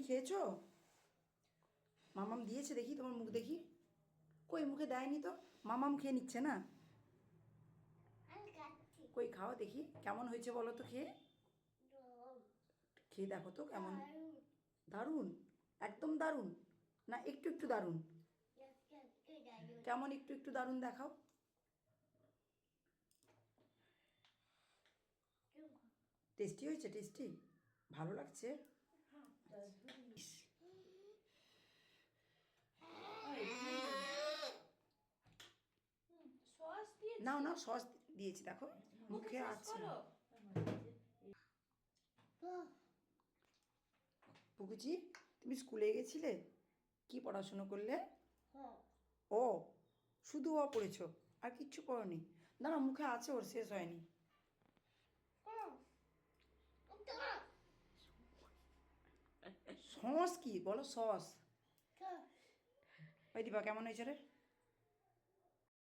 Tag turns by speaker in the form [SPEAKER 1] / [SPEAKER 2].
[SPEAKER 1] খেয়েছো? মামাম দিয়েছে, দেখি তোমার মুখ দেখি। কই মুখে দেয়নি তো। মামাম খেয়ে নিচ্ছে না। কই খাও দেখি কেমন হয়েছে বলো তো খেয়ে। খেয়ে দেখো তো কেমন। দারুণ, একদম দারুণ না একটু একটু দারুণ? কেমন একটু একটু দারুণ দেখাও। টেস্টি হয়েছে? টেস্টি ভালো লাগছে? ইস, নাও নাও সস দিয়েছি দেখো মুখে আছে। পুকুচি, তুমি স্কুলে গেছিলে? কি পড়াশুনো করলে? ও, শুধু অ পড়েছ, আর কিচ্ছু পড়নি? না না মুখে আছে, ওর শেষ হয়নি। সস কি বলো? সস। ওই দিবা কেমন হয়েছে রে?